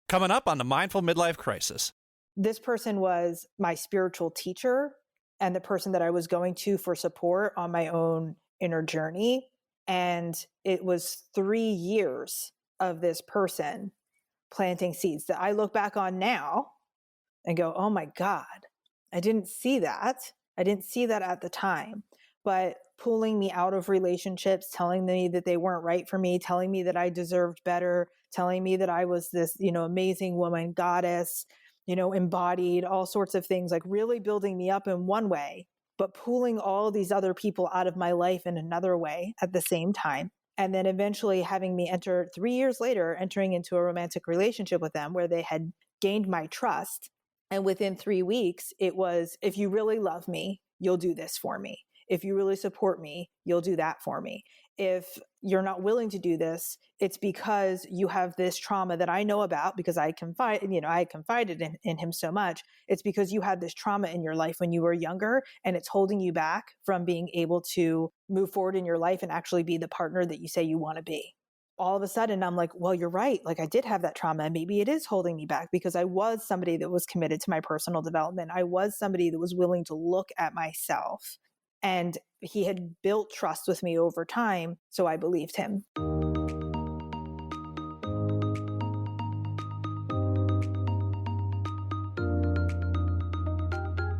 Coming up on the Mindful Midlife Crisis. This person was my spiritual teacher and the person that I was going to for support on my own inner journey. And it was 3 years of this person planting seeds that I look back on now and go, oh my God, I didn't see that. I didn't see that at the time. But pulling me out of relationships, telling me that they weren't right for me, telling me that I deserved better, telling me that I was this, amazing woman, goddess, embodied, all sorts of things, like really building me up in one way, but pulling all these other people out of my life in another way at the same time. And then eventually having me 3 years later, entering into a romantic relationship with them where they had gained my trust. And within 3 weeks, it was, if you really love me, you'll do this for me. If you really support me, you'll do that for me. If you're not willing to do this, it's because you have this trauma that I know about because I confided in him so much. It's because you had this trauma in your life when you were younger, and it's holding you back from being able to move forward in your life and actually be the partner that you say you want to be. All of a sudden, I'm like, well, you're right. Like, I did have that trauma, and maybe it is holding me back because I was somebody that was committed to my personal development. I was somebody that was willing to look at myself. And he had built trust with me over time, so I believed him.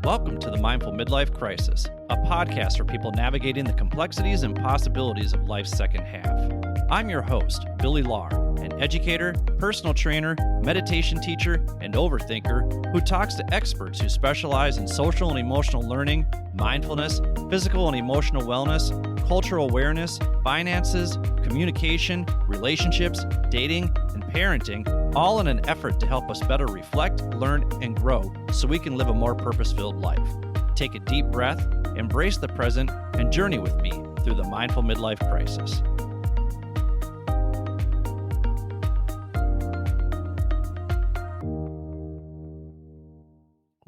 Welcome to the Mindful Midlife Crisis, a podcast for people navigating the complexities and possibilities of life's second half. I'm your host, Billy Lahr, an educator, personal trainer, meditation teacher, and overthinker who talks to experts who specialize in social and emotional learning, mindfulness, physical and emotional wellness, cultural awareness, finances, communication, relationships, dating, and parenting, all in an effort to help us better reflect, learn, and grow so we can live a more purpose-filled life. Take a deep breath, embrace the present, and journey with me through the Mindful Midlife Crisis.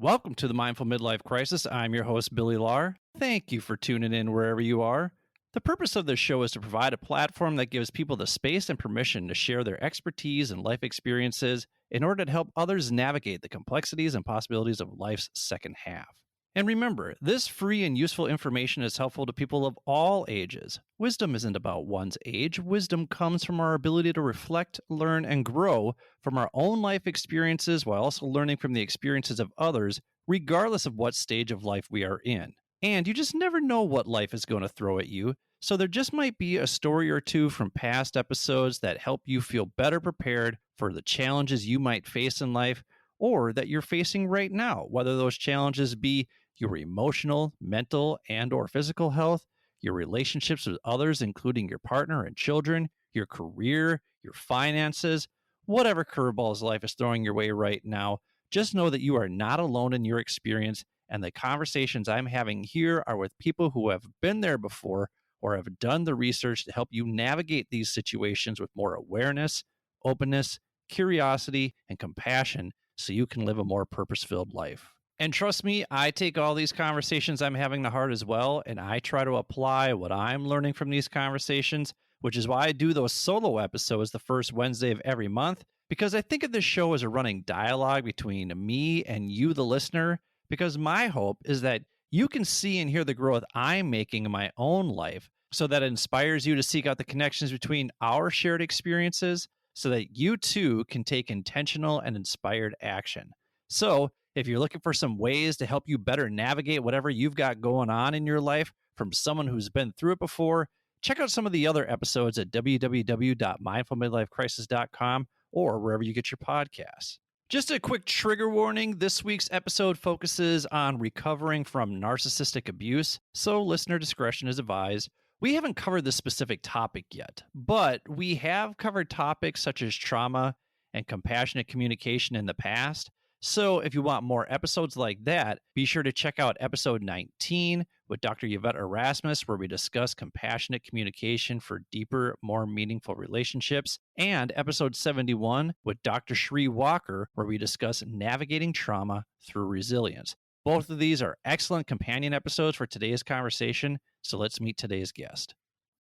Welcome to the Mindful Midlife Crisis. I'm your host, Billy Lahr. Thank you for tuning in wherever you are. The purpose of this show is to provide a platform that gives people the space and permission to share their expertise and life experiences in order to help others navigate the complexities and possibilities of life's second half. And remember, this free and useful information is helpful to people of all ages. Wisdom isn't about one's age. Wisdom comes from our ability to reflect, learn, and grow from our own life experiences while also learning from the experiences of others, regardless of what stage of life we are in. And you just never know what life is going to throw at you, so there just might be a story or two from past episodes that help you feel better prepared for the challenges you might face in life or that you're facing right now, whether those challenges be your emotional, mental, and or physical health, your relationships with others, including your partner and children, your career, your finances, whatever curveballs life is throwing your way right now. Just know that you are not alone in your experience, and the conversations I'm having here are with people who have been there before or have done the research to help you navigate these situations with more awareness, openness, curiosity, and compassion so you can live a more purpose-filled life. And trust me, I take all these conversations I'm having to heart as well, and I try to apply what I'm learning from these conversations, which is why I do those solo episodes the first Wednesday of every month, because I think of this show as a running dialogue between me and you, the listener, because my hope is that you can see and hear the growth I'm making in my own life so that it inspires you to seek out the connections between our shared experiences so that you too can take intentional and inspired action. So if you're looking for some ways to help you better navigate whatever you've got going on in your life from someone who's been through it before, check out some of the other episodes at www.mindfulmidlifecrisis.com or wherever you get your podcasts. Just a quick trigger warning, this week's episode focuses on recovering from narcissistic abuse, so listener discretion is advised. We haven't covered this specific topic yet, but we have covered topics such as trauma and compassionate communication in the past. So if you want more episodes like that, be sure to check out episode 19 with Dr. Yvette Erasmus, where we discuss compassionate communication for deeper, more meaningful relationships, and episode 71 with Dr. Shree Walker, where we discuss navigating trauma through resilience. Both of these are excellent companion episodes for today's conversation, so let's meet today's guest.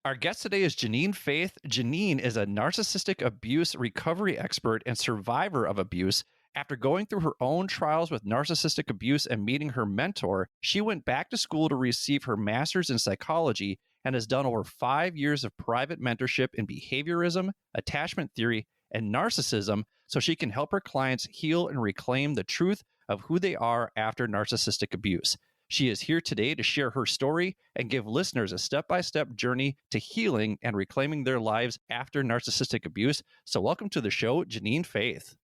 Our guest today is Jeanine Faith. Jeanine is a narcissistic abuse recovery expert and survivor of abuse. After going through her own trials with narcissistic abuse and meeting her mentor, she went back to school to receive her master's in psychology and has done over 5 years of private mentorship in behaviorism, attachment theory, and narcissism so she can help her clients heal and reclaim the truth of who they are after narcissistic abuse. She is here today to share her story and give listeners a step-by-step journey to healing and reclaiming their lives after narcissistic abuse. So welcome to the show, Jeanine Faith.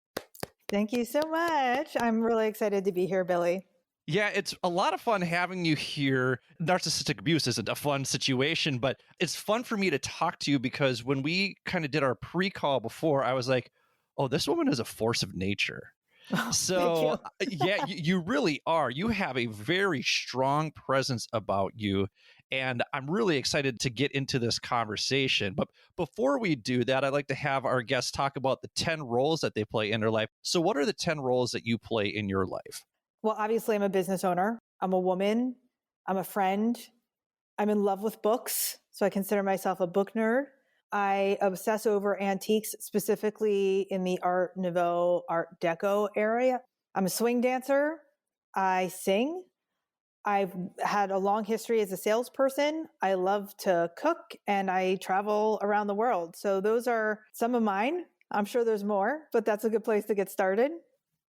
Thank you so much. I'm really excited to be here, Billy. Yeah, it's a lot of fun having you here. Narcissistic abuse isn't a fun situation, but it's fun for me to talk to you because when we kind of did our pre-call before, I was like, oh, this woman is a force of nature. Oh, So, yeah, you really are. You have a very strong presence about you. And I'm really excited to get into this conversation. But before we do that, I'd like to have our guests talk about the 10 roles that they play in their life. So, what are the 10 roles that you play in your life? Well, obviously, I'm a business owner. I'm a woman. I'm a friend. I'm in love with books. So I consider myself a book nerd. I obsess over antiques, specifically in the Art Nouveau, Art Deco area. I'm a swing dancer. I sing. I've had a long history as a salesperson. I love to cook and I travel around the world. So those are some of mine. I'm sure there's more, but that's a good place to get started.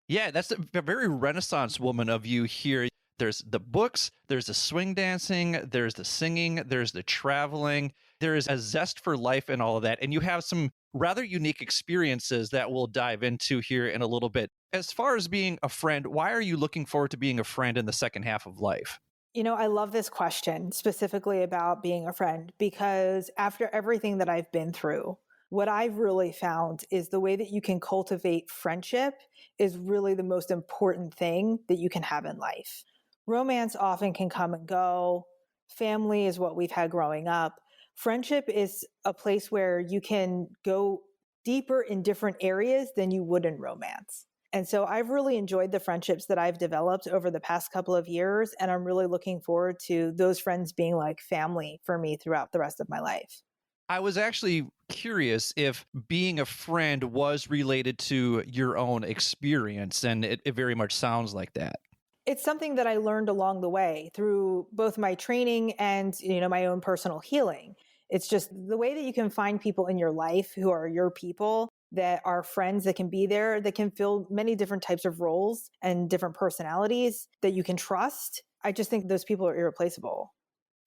Yeah, that's a very Renaissance woman of you here. There's the books, there's the swing dancing, there's the singing, there's the traveling, there is a zest for life and all of that. And you have some rather unique experiences that we'll dive into here in a little bit. As far as being a friend, why are you looking forward to being a friend in the second half of life? You know, I love this question specifically about being a friend because after everything that I've been through, what I've really found is the way that you can cultivate friendship is really the most important thing that you can have in life. Romance often can come and go. Family is what we've had growing up. Friendship is a place where you can go deeper in different areas than you would in romance. And so I've really enjoyed the friendships that I've developed over the past couple of years. And I'm really looking forward to those friends being like family for me throughout the rest of my life. I was actually curious if being a friend was related to your own experience, and it very much sounds like that. It's something that I learned along the way through both my training and, my own personal healing. It's just the way that you can find people in your life who are your people, that are friends that can be there, that can fill many different types of roles and different personalities that you can trust. I just think those people are irreplaceable.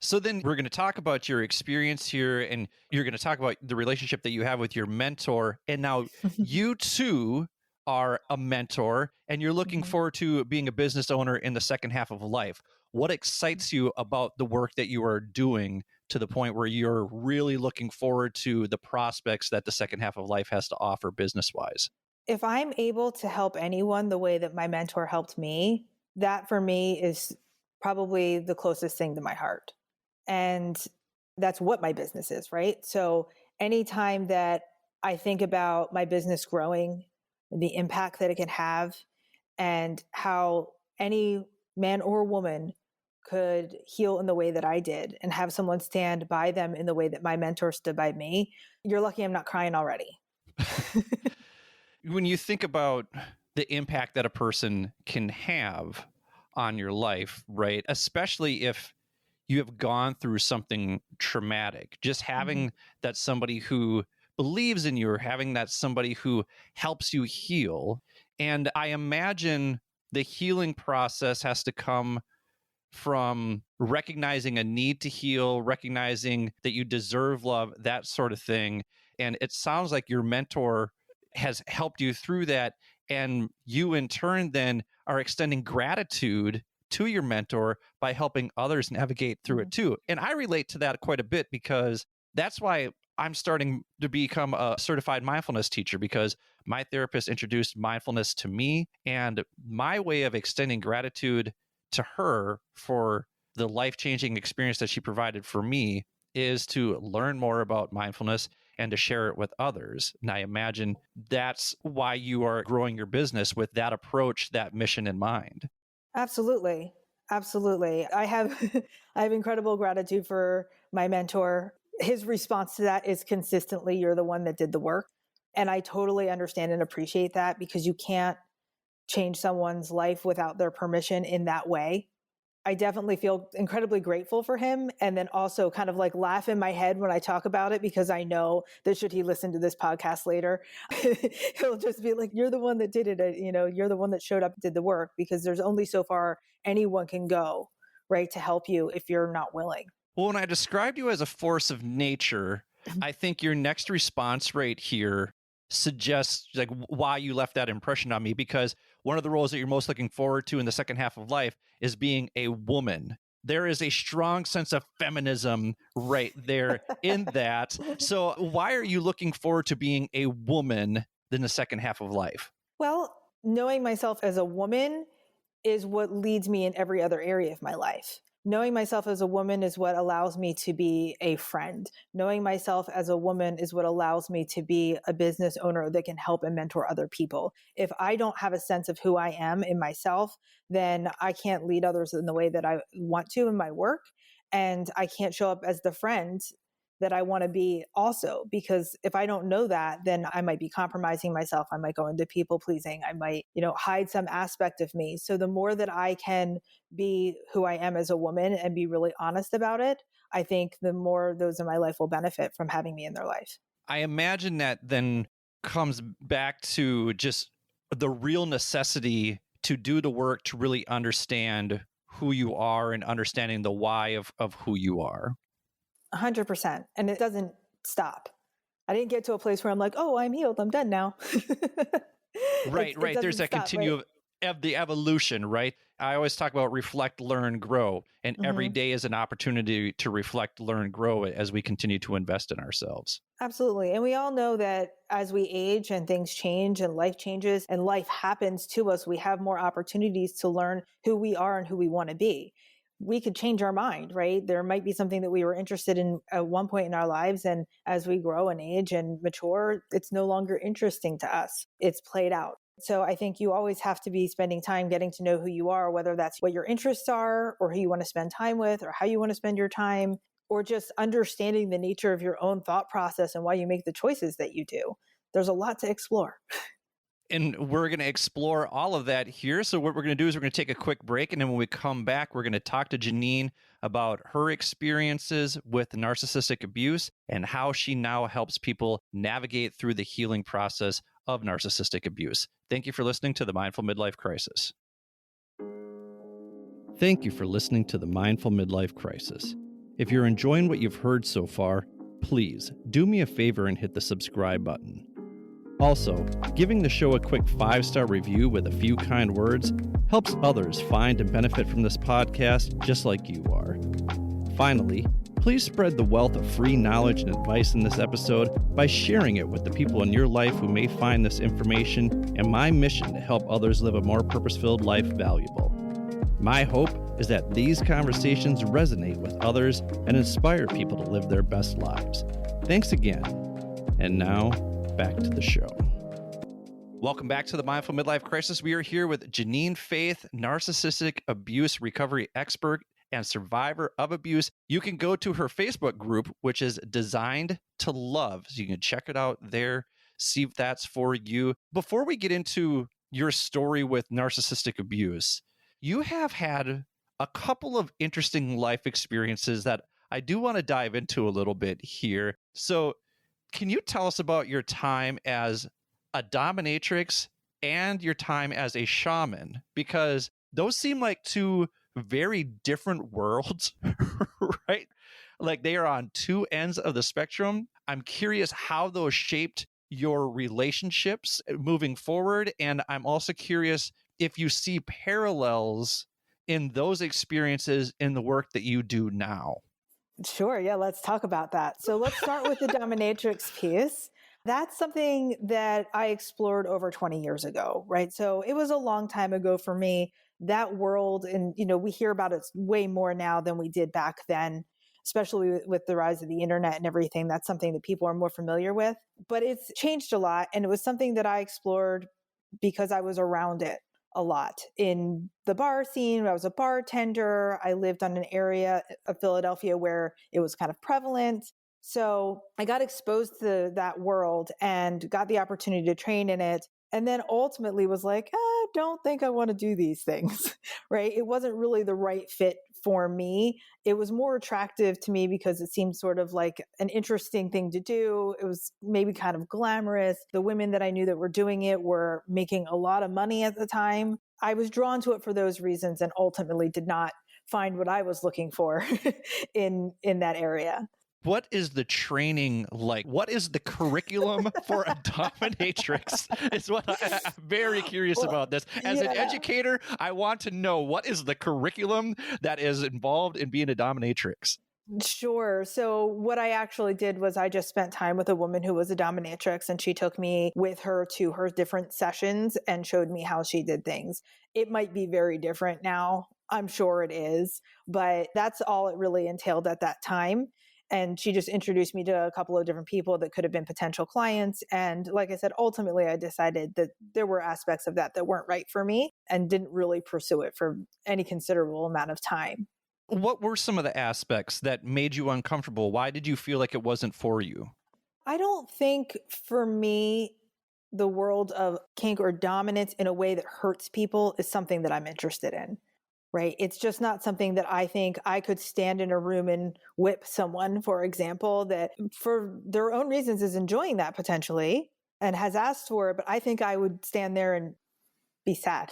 So then we're going to talk about your experience here, and you're going to talk about the relationship that you have with your mentor. And now you too are a mentor, and you're looking forward to being a business owner in the second half of life. What excites you about the work that you are doing to the point where you're really looking forward to the prospects that the second half of life has to offer business-wise? If I'm able to help anyone the way that my mentor helped me, that for me is probably the closest thing to my heart. And that's what my business is, right? So anytime that I think about my business growing, the impact that it can have, and how any man or woman could heal in the way that I did and have someone stand by them in the way that my mentor stood by me, you're lucky I'm not crying already. When you think about the impact that a person can have on your life, right? Especially if you have gone through something traumatic, just having that somebody who believes in you or having that somebody who helps you heal. And I imagine the healing process has to come from recognizing a need to heal, recognizing that you deserve love, that sort of thing. And it sounds like your mentor has helped you through that. And you in turn then are extending gratitude to your mentor by helping others navigate through it too. And I relate to that quite a bit because that's why I'm starting to become a certified mindfulness teacher, because my therapist introduced mindfulness to me, and my way of extending gratitude to her for the life-changing experience that she provided for me is to learn more about mindfulness and to share it with others. And I imagine that's why you are growing your business with that approach, that mission in mind. Absolutely. Absolutely. I have incredible gratitude for my mentor. his response to that is consistently, "You're the one that did the work." And I totally understand and appreciate that, because you can't change someone's life without their permission in that way. I definitely feel incredibly grateful for him, and then also kind of like laugh in my head when I talk about it, because I know that should he listen to this podcast later, he'll just be like, "You're the one that did it. You're the one that showed up and did the work," because there's only so far anyone can go, right, to help you if you're not willing. Well, when I described you as a force of nature, I think your next response right here suggests like why you left that impression on me, because one of the roles that you're most looking forward to in the second half of life is being a woman. There is a strong sense of feminism right there in that. So why are you looking forward to being a woman in the second half of life? Well, knowing myself as a woman is what leads me in every other area of my life. Knowing myself as a woman is what allows me to be a friend. Knowing myself as a woman is what allows me to be a business owner that can help and mentor other people. If I don't have a sense of who I am in myself, then I can't lead others in the way that I want to in my work. And I can't show up as the friend that I want to be also, because if I don't know that, then I might be compromising myself. I might go into people pleasing. I might, hide some aspect of me. So the more that I can be who I am as a woman and be really honest about it, I think the more those in my life will benefit from having me in their life. I imagine that then comes back to just the real necessity to do the work to really understand who you are and understanding the why of who you are. 100%. And it doesn't stop. I didn't get to a place where I'm like, "Oh, I'm healed. I'm done now." Right. There's that continuum of the evolution, right? I always talk about reflect, learn, grow. And every day is an opportunity to reflect, learn, grow as we continue to invest in ourselves. Absolutely. And we all know that as we age and things change and life changes and life happens to us, we have more opportunities to learn who we are and who we want to be. We could change our mind, right? There might be something that we were interested in at one point in our lives. And as we grow and age and mature, it's no longer interesting to us. It's played out. So I think you always have to be spending time getting to know who you are, whether that's what your interests are or who you want to spend time with or how you want to spend your time, or just understanding the nature of your own thought process and why you make the choices that you do. There's a lot to explore. And we're going to explore all of that here. So what we're going to do is we're going to take a quick break. And then when we come back, we're going to talk to Jeanine about her experiences with narcissistic abuse and how she now helps people navigate through the healing process of narcissistic abuse. Thank you for listening to the Mindful Midlife Crisis. Thank you for listening to the Mindful Midlife Crisis. If you're enjoying what you've heard so far, please do me a favor and hit the subscribe button. Also, giving the show a quick 5-star review with a few kind words helps others find and benefit from this podcast just like you are. Finally, please spread the wealth of free knowledge and advice in this episode by sharing it with the people in your life who may find this information and my mission to help others live a more purpose-filled life valuable. My hope is that these conversations resonate with others and inspire people to live their best lives. Thanks again. And now, back to the show. Welcome back to the Mindful Midlife Crisis. We are here with Jeanine Faith, narcissistic abuse recovery expert and survivor of abuse. You can go to her Facebook group, which is Designed to Love. So you can check it out there, see if that's for you. Before we get into your story with narcissistic abuse, you have had a couple of interesting life experiences that I do want to dive into a little bit here. So can you tell us about your time as a dominatrix and your time as a shaman? Because those seem like two very different worlds, right? Like they are on two ends of the spectrum. I'm curious how those shaped your relationships moving forward. And I'm also curious if you see parallels in those experiences in the work that you do now. Sure. Yeah, let's talk about that. So let's start with the dominatrix piece. That's something that I explored over 20 years ago, right? So it was a long time ago for me. That world, and we hear about it way more now than we did back then, especially with the rise of the internet and everything. That's something that people are more familiar with, but it's changed a lot. And it was something that I explored because I was around it a lot in the bar scene. I was a bartender. I lived on an area of Philadelphia where it was kind of prevalent. So I got exposed to that world and got the opportunity to train in it. And then ultimately was like, I don't think I want to do these things, right? It wasn't really the right fit for me. It was more attractive to me because it seemed sort of like an interesting thing to do. It was maybe kind of glamorous. The women that I knew that were doing it were making a lot of money at the time. I was drawn to it for those reasons and ultimately did not find what I was looking for in that area. What is the training like? What is the curriculum for a dominatrix? Is what I'm very curious about this. As an educator, I want to know, what is the curriculum that is involved in being a dominatrix? Sure. So what I actually did was I just spent time with a woman who was a dominatrix, and she took me with her to her different sessions and showed me how she did things. It might be very different now. I'm sure it is, but that's all it really entailed at that time. And she just introduced me to a couple of different people that could have been potential clients. And like I said, ultimately, I decided that there were aspects of that weren't right for me and didn't really pursue it for any considerable amount of time. What were some of the aspects that made you uncomfortable? Why did you feel like it wasn't for you? I don't think for me, the world of kink or dominance in a way that hurts people is something that I'm interested in. Right. It's just not something that I think I could stand in a room and whip someone, for example, that for their own reasons is enjoying that potentially and has asked for it. But I think I would stand there and be sad.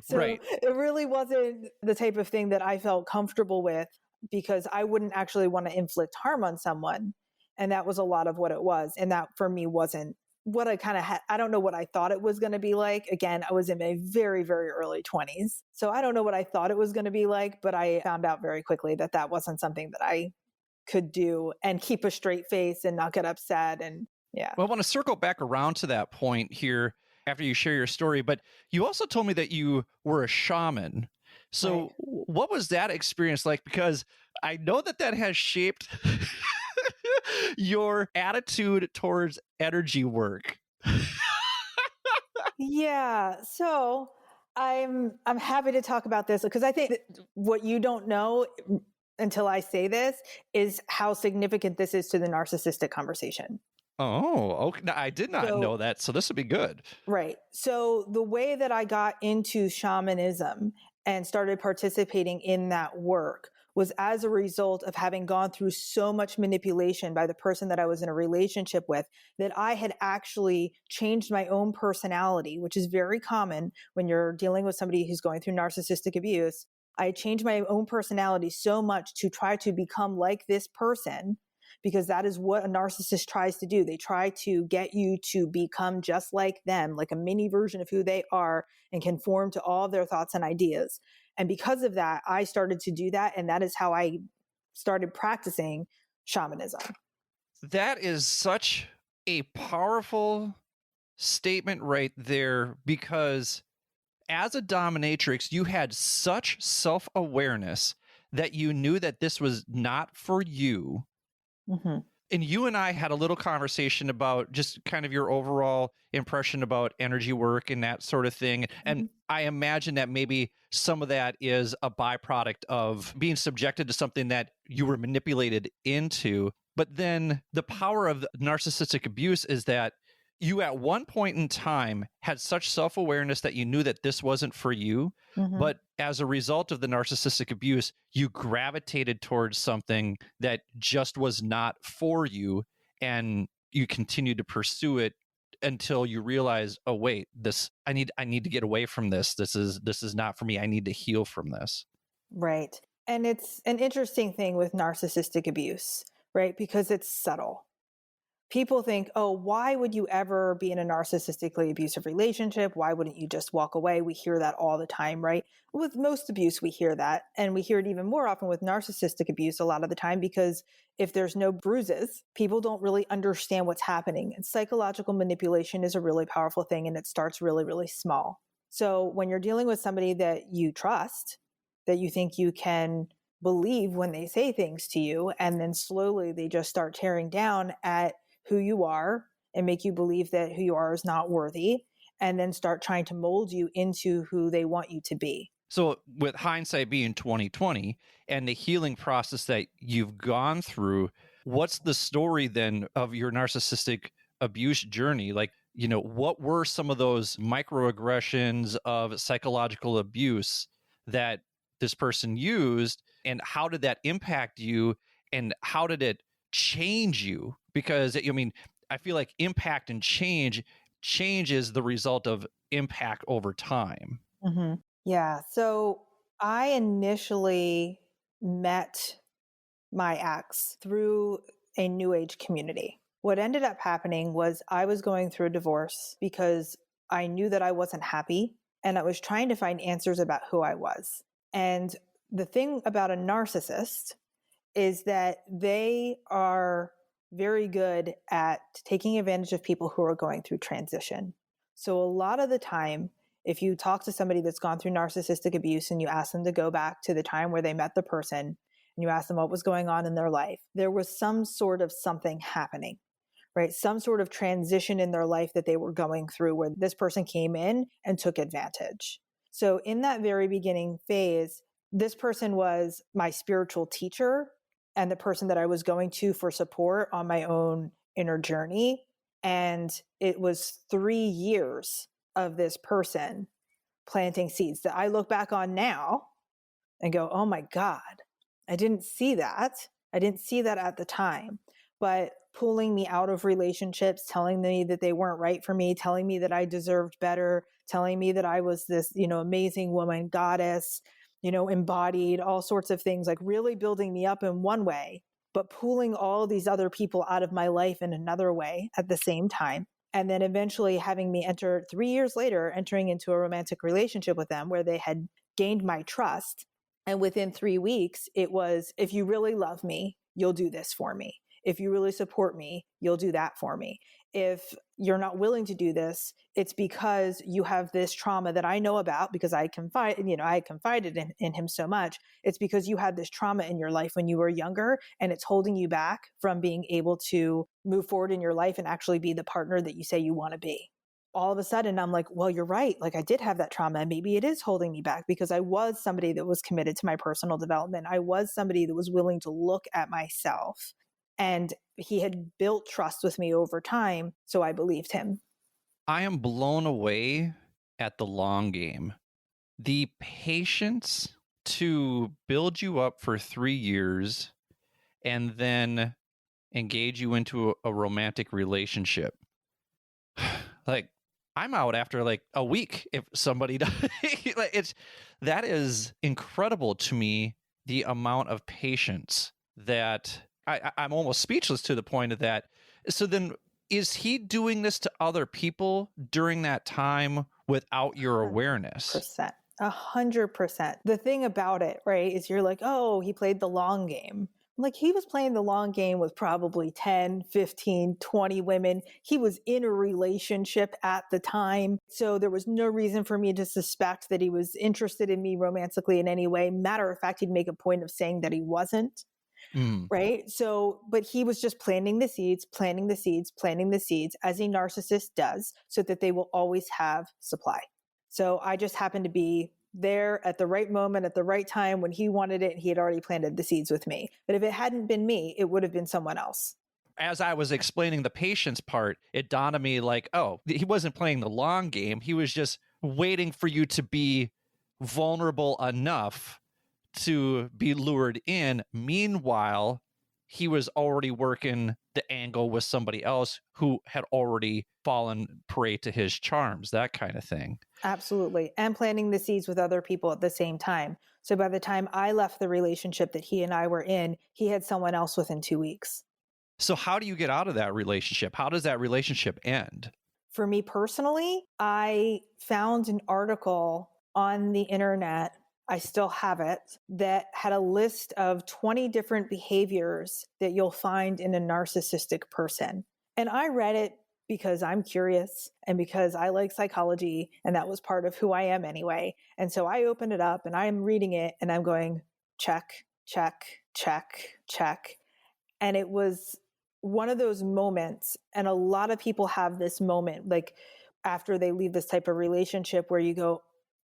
So Right. it really wasn't the type of thing that I felt comfortable with, because I wouldn't actually want to inflict harm on someone. And that was a lot of what it was. And that for me wasn't what I kind of had. I don't know what I thought it was going to be like. Again, I was in my very, very early 20s. So I don't know what I thought it was going to be like, but I found out very quickly that that wasn't something that I could do and keep a straight face and not get upset. And yeah. Well, I want to circle back around to that point here after you share your story, but you also told me that you were a shaman. So Right. what was that experience like? Because I know that has shaped your attitude towards energy work. Yeah. So I'm happy to talk about this because I think that what you don't know until I say this is how significant this is to the narcissistic conversation. Oh, okay. No, I did not know that. So this would be good. Right. So the way that I got into shamanism and started participating in that work was as a result of having gone through so much manipulation by the person that I was in a relationship with, that I had actually changed my own personality, which is very common when you're dealing with somebody who's going through narcissistic abuse. I changed my own personality so much to try to become like this person, because that is what a narcissist tries to do. They try to get you to become just like them, like a mini version of who they are, and conform to all of their thoughts and ideas. And because of that, I started to do that. And that is how I started practicing shamanism. That is such a powerful statement right there, because as a dominatrix, you had such self-awareness that you knew that this was not for you. Mm-hmm. And you and I had a little conversation about just kind of your overall impression about energy work and that sort of thing. And I imagine that maybe some of that is a byproduct of being subjected to something that you were manipulated into. But then the power of narcissistic abuse is that you at one point in time had such self-awareness that you knew that this wasn't for you. But as a result of the narcissistic abuse, you gravitated towards something that just was not for you, and you continued to pursue it until you realize, oh wait, I need to get away from this. This is not for me. I need to heal from this. Right. And it's an interesting thing with narcissistic abuse, right? Because it's subtle. People think, oh, why would you ever be in a narcissistically abusive relationship? Why wouldn't you just walk away? We hear that all the time, right? With most abuse, we hear that. And we hear it even more often with narcissistic abuse a lot of the time, because if there's no bruises, people don't really understand what's happening. And psychological manipulation is a really powerful thing, and it starts really, really small. So when you're dealing with somebody that you trust, that you think you can believe when they say things to you, and then slowly they just start tearing down at who you are and make you believe that who you are is not worthy, and then start trying to mold you into who they want you to be. So with hindsight being 2020 and the healing process that you've gone through, What's the story then of your narcissistic abuse journey? Like, what were some of those microaggressions of psychological abuse that this person used, and how did that impact you, and how did it change you? Because I feel like impact and change is the result of impact over time. Mm-hmm. Yeah. So I initially met my ex through a new age community. What ended up happening was I was going through a divorce because I knew that I wasn't happy and I was trying to find answers about who I was. And the thing about a narcissist is that they are very good at taking advantage of people who are going through transition. So a lot of the time, if you talk to somebody that's gone through narcissistic abuse and you ask them to go back to the time where they met the person and you ask them what was going on in their life, there was some sort of something happening, right? Some sort of transition in their life that they were going through where this person came in and took advantage. So in that very beginning phase, this person was my spiritual teacher and the person that I was going to for support on my own inner journey. And it was 3 years of this person planting seeds that I look back on now and go, oh my God, I didn't see that. I didn't see that at the time. But pulling me out of relationships, telling me that they weren't right for me, telling me that I deserved better, telling me that I was this, amazing woman, goddess, embodied, all sorts of things, like really building me up in one way, but pulling all these other people out of my life in another way at the same time. And then eventually having me 3 years later, entering into a romantic relationship with them where they had gained my trust. And within 3 weeks, it was, if you really love me, you'll do this for me. If you really support me, you'll do that for me. If you're not willing to do this, it's because you have this trauma that I know about because I confided in him so much. It's because you had this trauma in your life when you were younger, and it's holding you back from being able to move forward in your life and actually be the partner that you say you want to be. All of a sudden, I'm like, well, you're right. Like, I did have that trauma, and maybe it is holding me back because I was somebody that was committed to my personal development. I was somebody that was willing to look at myself. And he had built trust with me over time, so I believed him. I am blown away at the long game. The patience to build you up for 3 years and then engage you into a romantic relationship. Like, I'm out after like a week if somebody does. That is incredible to me, the amount of patience that I'm almost speechless to the point of that. So then, is he doing this to other people during that time without your awareness? 100%. The thing about it, right, is you're like, oh, he played the long game. Like, he was playing the long game with probably 10, 15, 20 women. He was in a relationship at the time. So there was no reason for me to suspect that he was interested in me romantically in any way. Matter of fact, he'd make a point of saying that he wasn't. Right. So, but he was just planting the seeds as a narcissist does, so that they will always have supply. So I just happened to be there at the right moment, at the right time when he wanted it. He had already planted the seeds with me. But if it hadn't been me, it would have been someone else. As I was explaining the patience part, it dawned on me like, oh, he wasn't playing the long game. He was just waiting for you to be vulnerable enough to be lured in. Meanwhile, he was already working the angle with somebody else who had already fallen prey to his charms, that kind of thing. Absolutely. And planting the seeds with other people at the same time. So by the time I left the relationship that he and I were in, he had someone else within 2 weeks. So how do you get out of that relationship? How does that relationship end? For me personally, I found an article on the internet, I still have it, that had a list of 20 different behaviors that you'll find in a narcissistic person. And I read it because I'm curious and because I like psychology, and that was part of who I am anyway. And so I opened it up and I'm reading it and I'm going, check, check, check, check. And it was one of those moments, and a lot of people have this moment, like after they leave this type of relationship, where you go,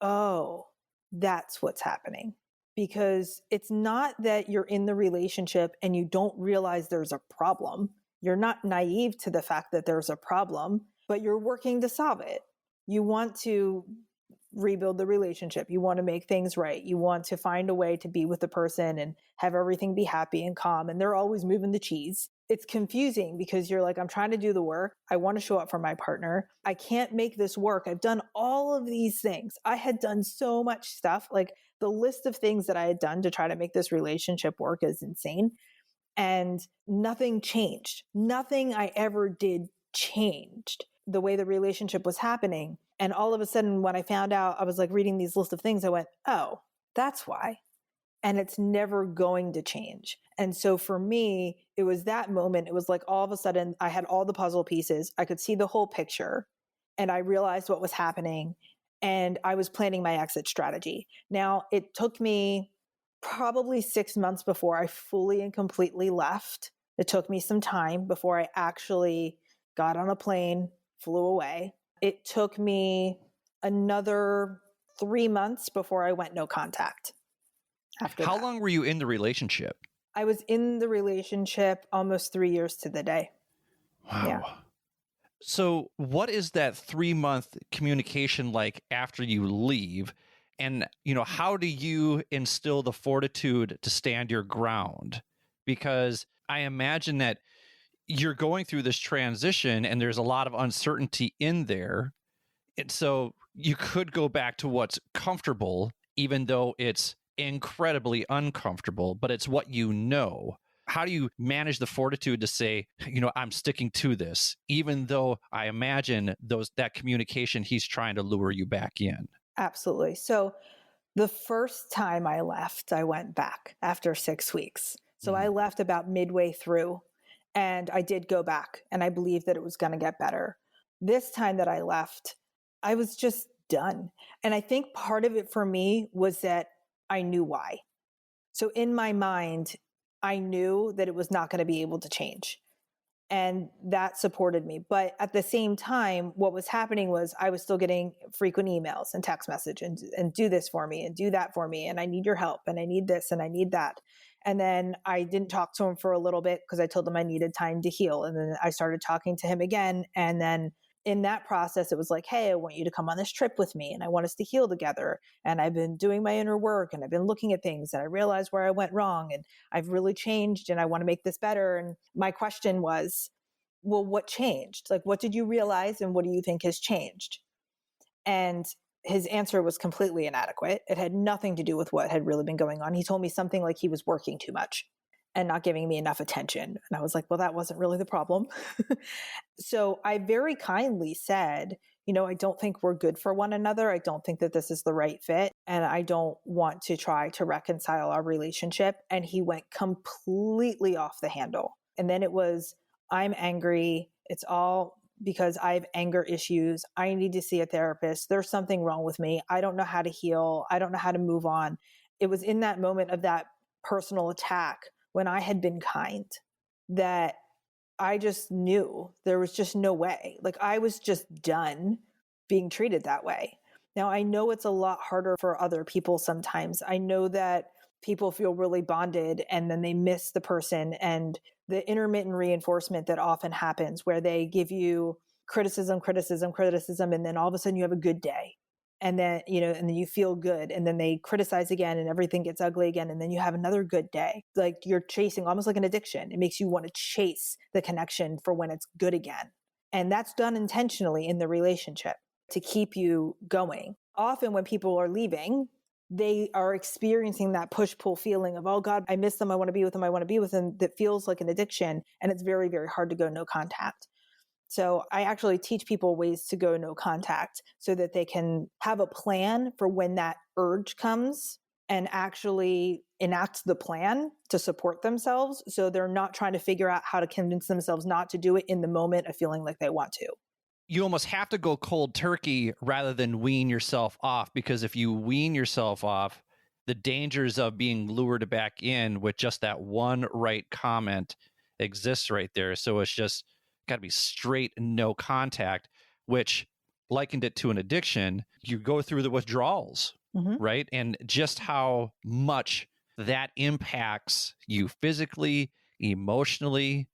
oh, that's what's happening. because it's not that you're in the relationship and you don't realize there's a problem. You're not naive to the fact that there's a problem, but you're working to solve it. You want to rebuild the relationship. You want to make things right. You want to find a way to be with the person and have everything be happy and calm. And they're always moving the cheese. It's confusing because you're like, I'm trying to do the work. I want to show up for my partner. I can't make this work. I've done all of these things. I had done so much stuff. Like the list of things that I had done to try to make this relationship work is insane. And nothing changed. Nothing I ever did changed the way the relationship was happening. And all of a sudden, when I found out, I was like reading these list of things, I went, oh, that's why. And it's never going to change. And so for me, it was that moment. It was like all of a sudden I had all the puzzle pieces. I could see the whole picture and I realized what was happening and I was planning my exit strategy. Now, it took me probably 6 months before I fully and completely left. It took me some time before I actually got on a plane, flew away. It took me another 3 months before I went no contact. How long were you in the relationship? I was in the relationship almost 3 years to the day. Wow. Yeah. So what is that 3-month communication like after you leave? And, how do you instill the fortitude to stand your ground? Because I imagine that you're going through this transition and there's a lot of uncertainty in there. And so you could go back to what's comfortable, even though it's incredibly uncomfortable, but it's what you know. How do you manage the fortitude to say, I'm sticking to this, even though I imagine that communication, he's trying to lure you back in? Absolutely. So the first time I left, I went back after 6 weeks. So I left about midway through and I did go back and I believed that it was going to get better. This time that I left, I was just done. And I think part of it for me was that I knew why. So in my mind, I knew that it was not going to be able to change. And that supported me. But at the same time, what was happening was I was still getting frequent emails and text messages and do this for me and do that for me. And I need your help and I need this and I need that. And then I didn't talk to him for a little bit because I told him I needed time to heal. And then I started talking to him again. And then in that process, it was like, hey, I want you to come on this trip with me and I want us to heal together. And I've been doing my inner work and I've been looking at things and I realized where I went wrong and I've really changed and I want to make this better. And my question was, well, what changed? Like, what did you realize and what do you think has changed? And his answer was completely inadequate. It had nothing to do with what had really been going on. He told me something like he was working too much and not giving me enough attention. And I was like, well, that wasn't really the problem. So I very kindly said, I don't think we're good for one another. I don't think that this is the right fit. And I don't want to try to reconcile our relationship. And he went completely off the handle. And then it was, I'm angry. It's all because I have anger issues. I need to see a therapist. There's something wrong with me. I don't know how to heal. I don't know how to move on. It was in that moment of that personal attack when I had been kind that I just knew there was just no way. Like I was just done being treated that way. Now I know it's a lot harder for other people sometimes. I know that people feel really bonded and then they miss the person and the intermittent reinforcement that often happens where they give you criticism, and then all of a sudden you have a good day. And then, and then you feel good and then they criticize again and everything gets ugly again. And then you have another good day. Like you're chasing almost like an addiction. It makes you want to chase the connection for when it's good again. And that's done intentionally in the relationship to keep you going. Often when people are leaving, they are experiencing that push-pull feeling of, oh God, I miss them. I want to be with them. I want to be with them. That feels like an addiction. And it's very, very hard to go no contact. So I actually teach people ways to go no contact so that they can have a plan for when that urge comes and actually enact the plan to support themselves. So they're not trying to figure out how to convince themselves not to do it in the moment of feeling like they want to. You almost have to go cold turkey rather than wean yourself off, because if you wean yourself off, the dangers of being lured back in with just that one right comment exists right there. So it's just got to be straight no contact, which likened it to an addiction. You go through the withdrawals Mhm. right? And just how much that impacts you physically, emotionally.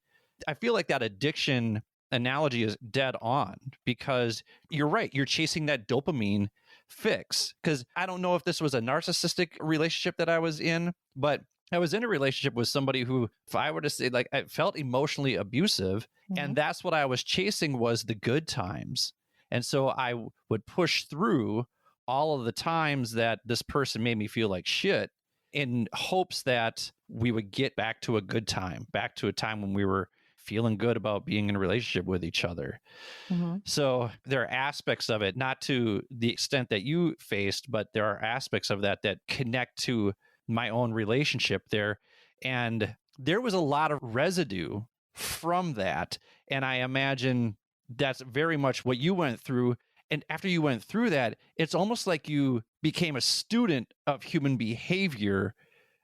I feel like that addiction analogy is dead on because you're right. You're chasing that dopamine fix. Because I don't know if this was a narcissistic relationship that I was in, but I was in a relationship with somebody who, if I were to say, like, I felt emotionally abusive, and Mhm. that's what I was chasing was the good times. And so I would push through all of the times that this person made me feel like shit in hopes that we would get back to a good time, back to a time when we were feeling good about being in a relationship with each other. Mhm. So there are aspects of it, not to the extent that you faced, but there are aspects of that that connect to my own relationship there. And there was a lot of residue from that. And I imagine that's very much what you went through. And after you went through that, it's almost like you became a student of human behavior,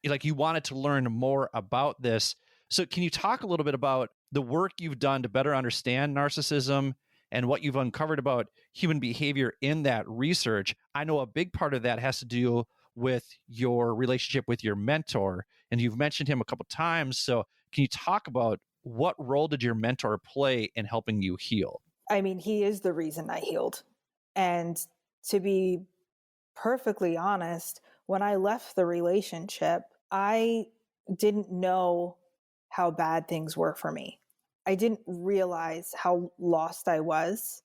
like you wanted to learn more about this. So can you talk a little bit about the work you've done to better understand narcissism and what you've uncovered about human behavior in that research? I know a big part of that has to do with your relationship with your mentor, and you've mentioned him a couple times. So can you talk about what role did your mentor play in helping you heal? I mean, he is the reason I healed. And to be perfectly honest, when I left the relationship, I didn't know how bad things were for me. I didn't realize how lost I was.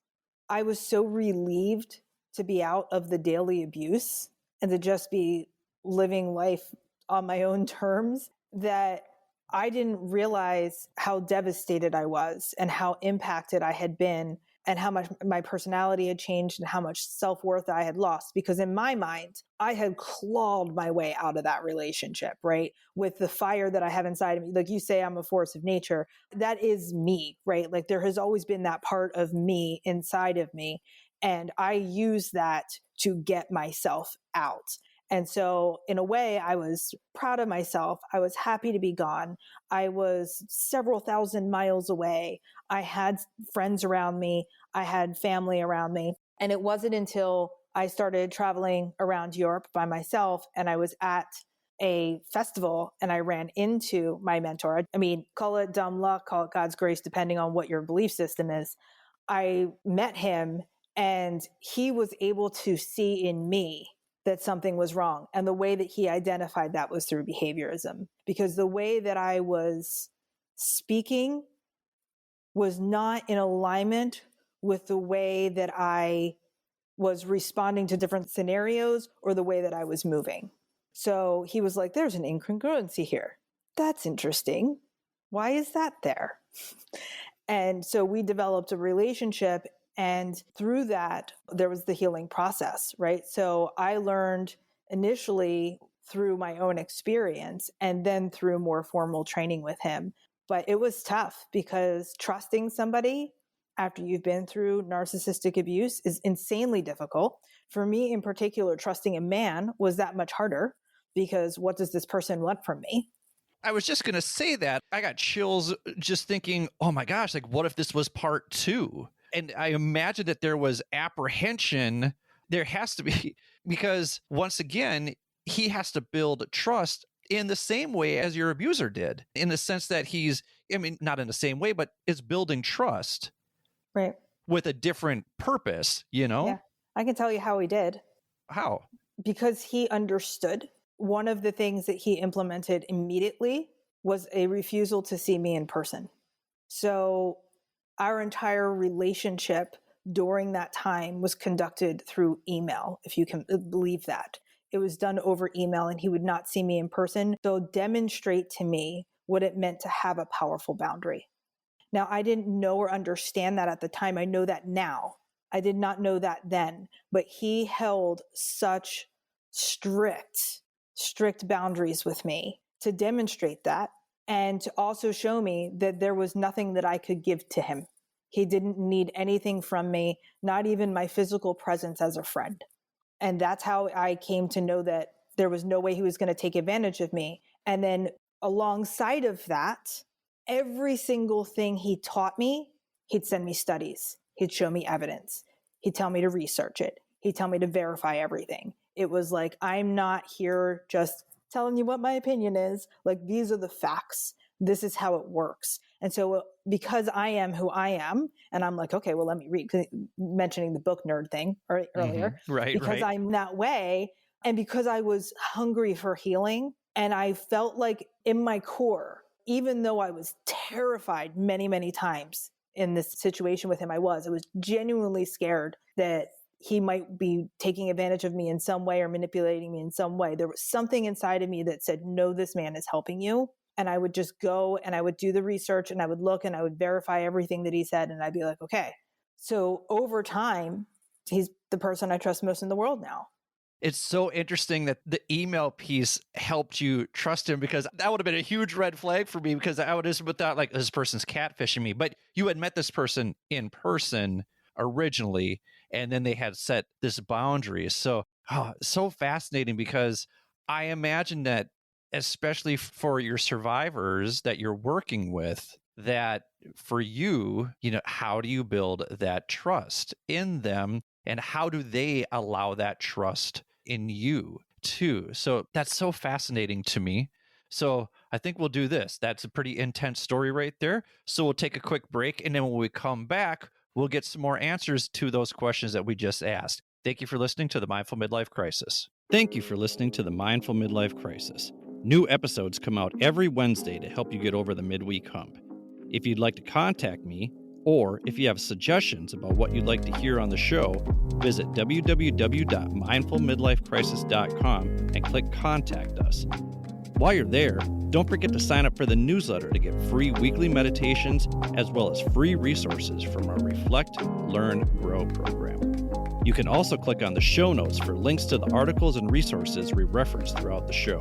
I was so relieved to be out of the daily abuse and to just be living life on my own terms that I didn't realize how devastated I was and how impacted I had been and how much my personality had changed and how much self-worth I had lost. Because in my mind, I had clawed my way out of that relationship, right? With the fire that I have inside of me. Like you say, I'm a force of nature. That is me, right? Like there has always been that part of me inside of me. And I use that to get myself out. And so, in a way, I was proud of myself. I was happy to be gone. I was several thousand miles away. I had friends around me. I had family around me. And it wasn't until I started traveling around Europe by myself and I was at a festival and I ran into my mentor. I mean, call it dumb luck, call it God's grace, depending on what your belief system is. I met him and he was able to see in me that something was wrong. And the way that he identified that was through behaviorism, because the way that I was speaking was not in alignment with the way that I was responding to different scenarios or the way that I was moving. So he was like, there's an incongruency here. That's interesting. Why is that there? And so we developed a relationship. And through that, there was the healing process, right? So I learned initially through my own experience and then through more formal training with him. But it was tough because trusting somebody after you've been through narcissistic abuse is insanely difficult. For me in particular, trusting a man was that much harder because what does this person want from me? I was just going to say that. I got chills just thinking, oh my gosh, like what if this was part two? And I imagine that there was apprehension. There has to be, because once again, he has to build trust in the same way as your abuser did, in the sense that he's, I mean, not in the same way, but is building trust Right. with a different purpose, you Yeah. know? I can tell you how he did. How? Because he understood. One of the things that he implemented immediately was a refusal to see me in person. So our entire relationship during that time was conducted through email, if you can believe that. It was done over email and he would not see me in person. So demonstrate to me what it meant to have a powerful boundary. Now, I didn't know or understand that at the time. I know that now. I did not know that then, but he held such strict boundaries with me to demonstrate that and to also show me that there was nothing that I could give to him. He didn't need anything from me, not even my physical presence as a friend. And that's how I came to know that there was no way he was going to take advantage of me. And then alongside of that, every single thing he taught me, he'd send me studies. He'd show me evidence. He'd tell me to research it. He'd tell me to verify everything. It was like, I'm not here just telling you what my opinion is. Like, these are the facts. This is how it works. And so because I am who I am, and I'm like, okay, well, let me read, mentioning the book nerd thing earlier, Right, because right. I'm that way. And because I was hungry for healing, and I felt like in my core, even though I was terrified many, many times in this situation with him, I was genuinely scared that he might be taking advantage of me in some way or manipulating me in some way. There was something inside of me that said, no, this man is helping you. And I would just go and I would do the research and I would look and I would verify everything that he said. And I'd be like, okay. So over time, he's the person I trust most in the world now. It's so interesting that the email piece helped you trust him, because that would have been a huge red flag for me, because I would have thought like, this person's catfishing me. But you had met this person in person originally, and then they had set this boundary. So, so fascinating, because I imagine that, especially for your survivors that you're working with, that for you, how do you build that trust in them, and how do they allow that trust in you too? So that's so fascinating to me. So I think we'll do this. That's a pretty intense story right there. So we'll take a quick break, and then when we come back, we'll get some more answers to those questions that we just asked. Thank you for listening to the Mindful Midlife Crisis. Thank you for listening to the Mindful Midlife Crisis. New episodes come out every Wednesday to help you get over the midweek hump. If you'd like to contact me, or if you have suggestions about what you'd like to hear on the show, visit www.mindfulmidlifecrisis.com and click Contact Us. While you're there, don't forget to sign up for the newsletter to get free weekly meditations, as well as free resources from our Reflect, Learn, Grow program. You can also click on the show notes for links to the articles and resources we reference throughout the show.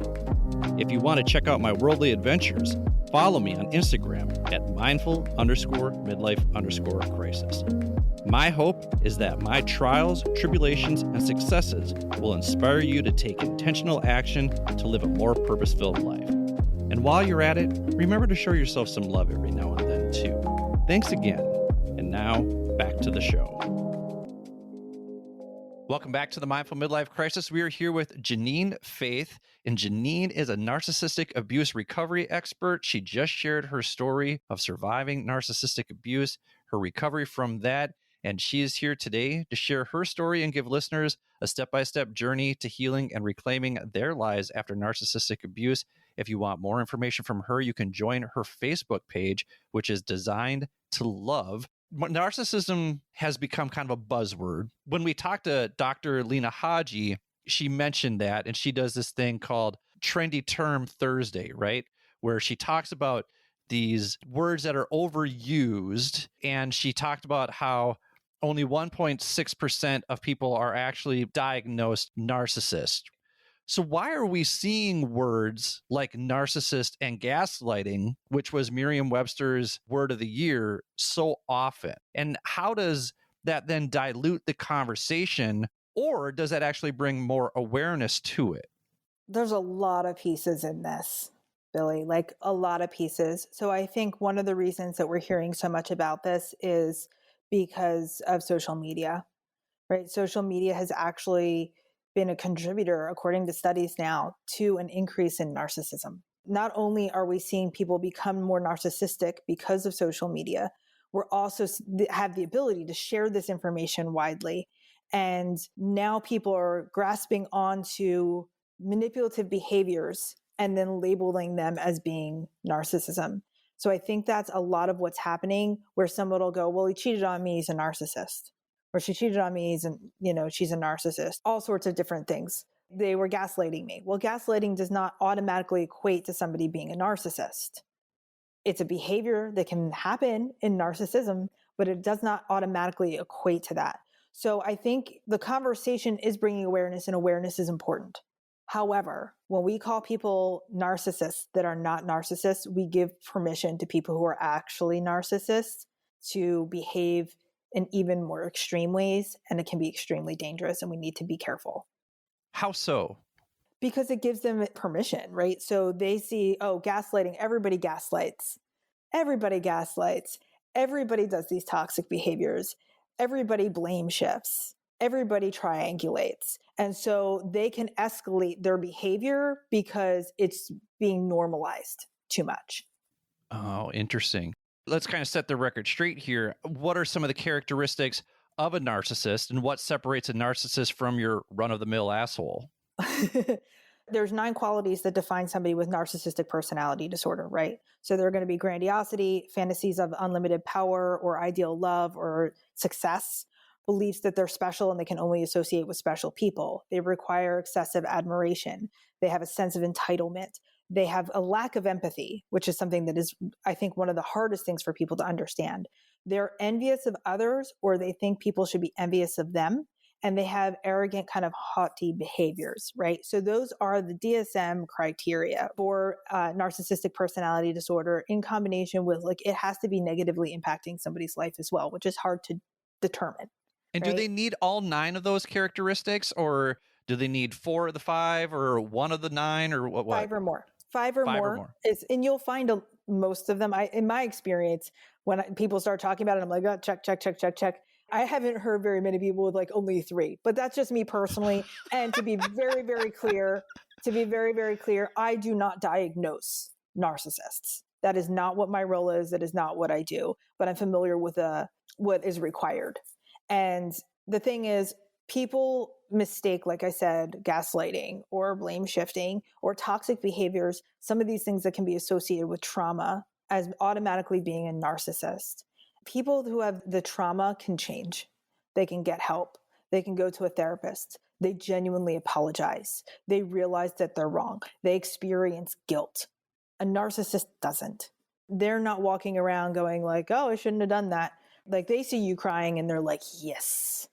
If you want to check out my worldly adventures, follow me on Instagram at mindful_midlife_crisis. My hope is that my trials, tribulations, and successes will inspire you to take intentional action to live a more purpose-filled life. And while you're at it, remember to show yourself some love every now and then too. Thanks again. And now, back to the show. Welcome back to the Mindful Midlife Crisis. We are here with Jeanine Faith, and Jeanine is a narcissistic abuse recovery expert. She just shared her story of surviving narcissistic abuse, her recovery from that, and she is here today to share her story and give listeners a step-by-step journey to healing and reclaiming their lives after narcissistic abuse. If you want more information from her, you can join her Facebook page, which is Designed to Love. Narcissism has become kind of a buzzword. When we talked to Dr. Lena Haji, she mentioned that, and she does this thing called Trendy Term Thursday, right? Where she talks about these words that are overused, and she talked about how only 1.6% of people are actually diagnosed narcissist. So why are we seeing words like narcissist and gaslighting, which was Merriam-Webster's word of the year, so often? And how does that then dilute the conversation, or does that actually bring more awareness to it? There's a lot of pieces in this, Billy, like a lot of pieces. So I think one of the reasons that we're hearing so much about this is because of social media, right? Social media has actually been a contributor, according to studies now, to an increase in narcissism. Not only are we seeing people become more narcissistic because of social media, we're also have the ability to share this information widely. And now people are grasping onto manipulative behaviors and then labeling them as being narcissism. So I think that's a lot of what's happening, where someone will go, well, he cheated on me, he's a narcissist. Or she cheated on me, she's a narcissist, all sorts of different things. They were gaslighting me. Well, gaslighting does not automatically equate to somebody being a narcissist. It's a behavior that can happen in narcissism, but it does not automatically equate to that. So I think the conversation is bringing awareness, and awareness is important. However, when we call people narcissists that are not narcissists, we give permission to people who are actually narcissists to behave in even more extreme ways, and it can be extremely dangerous, and we need to be careful. How so? Because it gives them permission, right? So they see, oh, gaslighting, everybody gaslights. Everybody gaslights. Everybody does these toxic behaviors. Everybody blame shifts. everybody triangulates. And so they can escalate their behavior because it's being normalized too much. Oh, interesting. Let's kind of set the record straight here. What are some of the characteristics of a narcissist, and what separates a narcissist from your run-of-the-mill asshole? There's 9 qualities that define somebody with narcissistic personality disorder, right? So they're going to be grandiosity, fantasies of unlimited power or ideal love or success, beliefs that they're special and they can only associate with special people. They require excessive admiration. They have a sense of entitlement. They have a lack of empathy, which is something that is, I think, one of the hardest things for people to understand. They're envious of others, or they think people should be envious of them. And they have arrogant, kind of haughty behaviors, right? So those are the DSM criteria for narcissistic personality disorder, in combination with, like, it has to be negatively impacting somebody's life as well, which is hard to determine. And right? do they need all 9 of those characteristics, or do they need 4 of the 5, or 1 of the 9, or what? 5 or more. 5 or 5 or more. more. And you'll find most of them. In my experience, when people start talking about it, I'm like, oh, check, check, check, check, check. I haven't heard very many people with like only 3, but that's just me personally. And to be very, very clear, I do not diagnose narcissists. That is not what my role is. That is not what I do, but I'm familiar with what is required. And the thing is, people mistake, like I said, gaslighting or blame shifting or toxic behaviors, some of these things that can be associated with trauma, as automatically being a narcissist. People who have the trauma can change. They can get help. They can go to a therapist. They genuinely apologize. They realize that they're wrong. They experience guilt. A narcissist doesn't. They're not walking around going like, oh, I shouldn't have done that. Like, they see you crying and they're like, yes.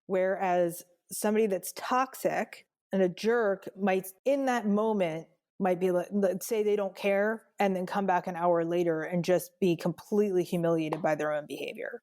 Whereas somebody that's toxic and a jerk might, in that moment, might be like, let's say they don't care, and then come back an hour later and just be completely humiliated by their own behavior.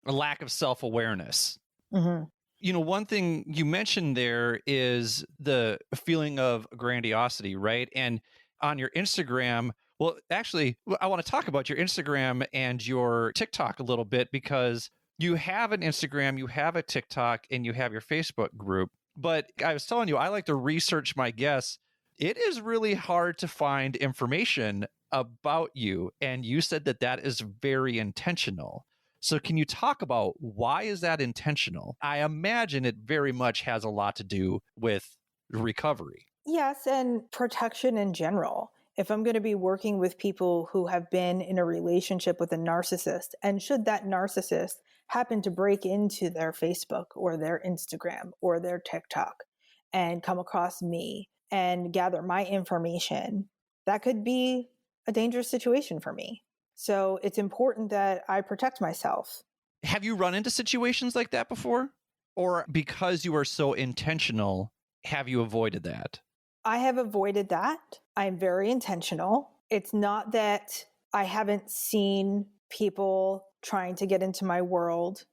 A lack of self-awareness. Mm-hmm. You know, one thing you mentioned there is the feeling of grandiosity, right? And on your Instagram, well, actually, I want to talk about your Instagram and your TikTok a little bit, because you have an Instagram, you have a TikTok, and you have your Facebook group. But I was telling you, I like to research my guests. It is really hard to find information about you. And you said that that is very intentional. So can you talk about why is that intentional? I imagine it very much has a lot to do with recovery. Yes, and protection in general. If I'm going to be working with people who have been in a relationship with a narcissist, and should that narcissist happen to break into their Facebook or their Instagram or their TikTok and come across me and gather my information, that could be a dangerous situation for me. So it's important that I protect myself. Have you run into situations like that before? Or because you are so intentional, have you avoided that? I have avoided that. I'm very intentional. It's not that I haven't seen people trying to get into my world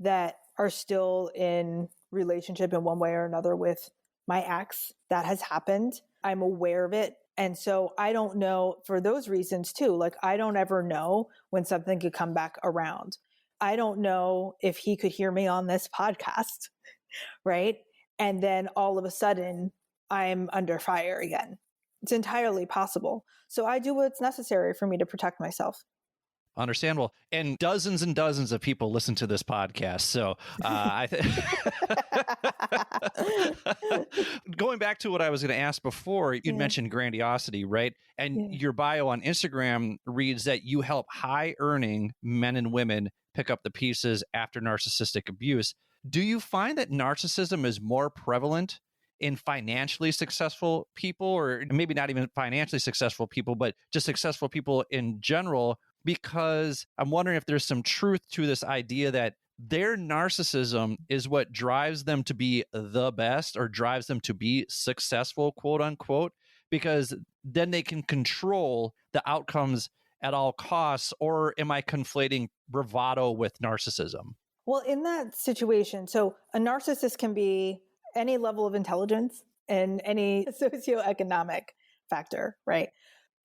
that are still in relationship in one way or another with my ex. That has happened. I'm aware of it. And so I don't know, for those reasons too, like, I don't ever know when something could come back around. I don't know if he could hear me on this podcast, right? And then all of a sudden I'm under fire again. It's entirely possible. So I do what's necessary for me to protect myself. Understandable. And dozens of people listen to this podcast. So going back to what I was going to ask before, you'd mentioned grandiosity, right? And your bio on Instagram reads that you help high earning men and women pick up the pieces after narcissistic abuse. Do you find that narcissism is more prevalent in financially successful people, or maybe not even financially successful people, but just successful people in general? Because I'm wondering if there's some truth to this idea that their narcissism is what drives them to be the best, or drives them to be successful, quote unquote, because then they can control the outcomes at all costs. Or am I conflating bravado with narcissism? Well, in that situation, so a narcissist can be any level of intelligence and any socioeconomic factor, right?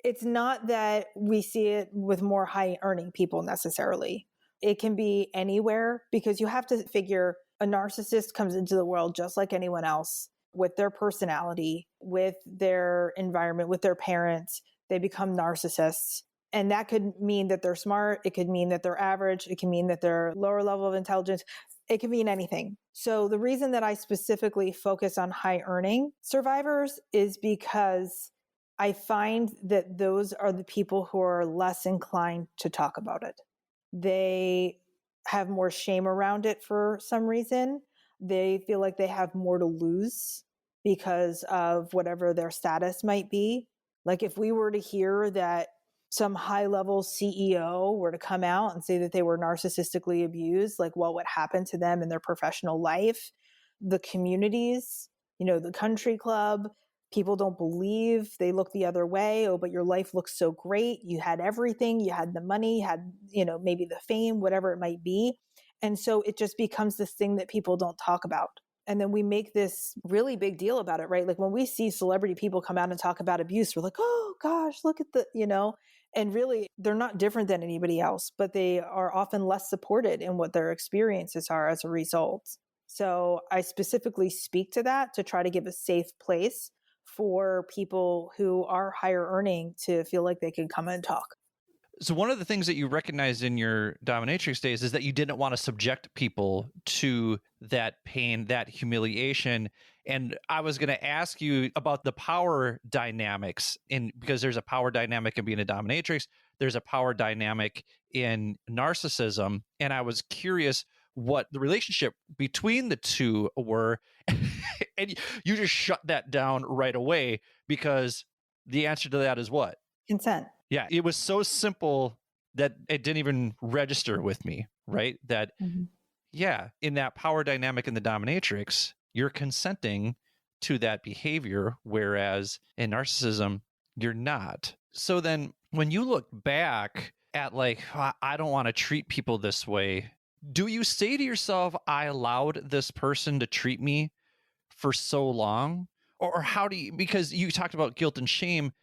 It's not that we see it with more high earning people necessarily. It can be anywhere, because you have to figure A narcissist comes into the world just like anyone else, with their personality, with their environment, with their parents. They become narcissists. And that could mean that they're smart. It could mean that they're average. It can mean that they're lower level of intelligence. It can mean anything. So the reason that I specifically focus on high earning survivors is because I find that those are the people who are less inclined to talk about it. They have more shame around it for some reason. They feel like they have more to lose because of whatever their status might be. Like if we were to hear that some high-level CEO were to come out and say that they were narcissistically abused, like what would happen to them in their professional life? The communities, the country club, people don't believe, they look the other way. Oh, but your life looks so great. You had everything. You had the money, you had, maybe the fame, whatever it might be. And so it just becomes this thing that people don't talk about. And then we make this really big deal about it, right? Like when we see celebrity people come out and talk about abuse, we're like, oh gosh, look at and really they're not different than anybody else, but they are often less supported in what their experiences are as a result. So I specifically speak to that to try to give a safe place for people who are higher earning to feel like they can come and talk. So one of the things that you recognized in your dominatrix days is that you didn't want to subject people to that pain, that humiliation. And I was going to ask you about the power dynamics because there's a power dynamic in being a dominatrix. There's a power dynamic in narcissism. And I was curious what the relationship between the two were. And you just shut that down right away because the answer to that is what? Consent. Yeah, it was so simple that it didn't even register with me, right? That, yeah, in that power dynamic in the dominatrix, you're consenting to that behavior, whereas in narcissism, you're not. So then when you look back at like, I don't want to treat people this way, do you say to yourself, I allowed this person to treat me for so long? Or how do you, because you talked about guilt and shame,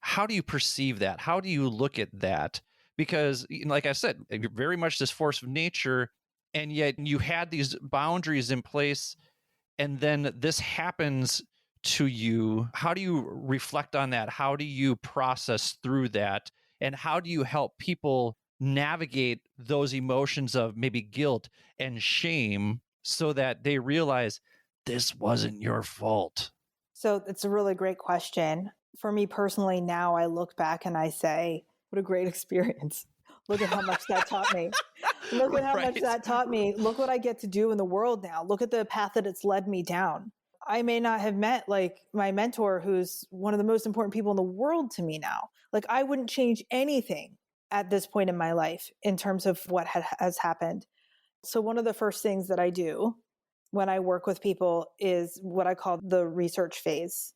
how do you perceive that? How do you look at that? Because like I said, you're very much this force of nature, and yet you had these boundaries in place, and then this happens to you. How do you reflect on that? How do you process through that? And how do you help people navigate those emotions of maybe guilt and shame so that they realize this wasn't your fault? So it's a really great question. For me personally, now I look back and I say, what a great experience. Look at how much that taught me. Look at how much that taught me. Look what I get to do in the world now. Look at the path that it's led me down. I may not have met like my mentor, who's one of the most important people in the world to me now. Like I wouldn't change anything at this point in my life in terms of what has happened. So one of the first things that I do when I work with people is what I call the research phase.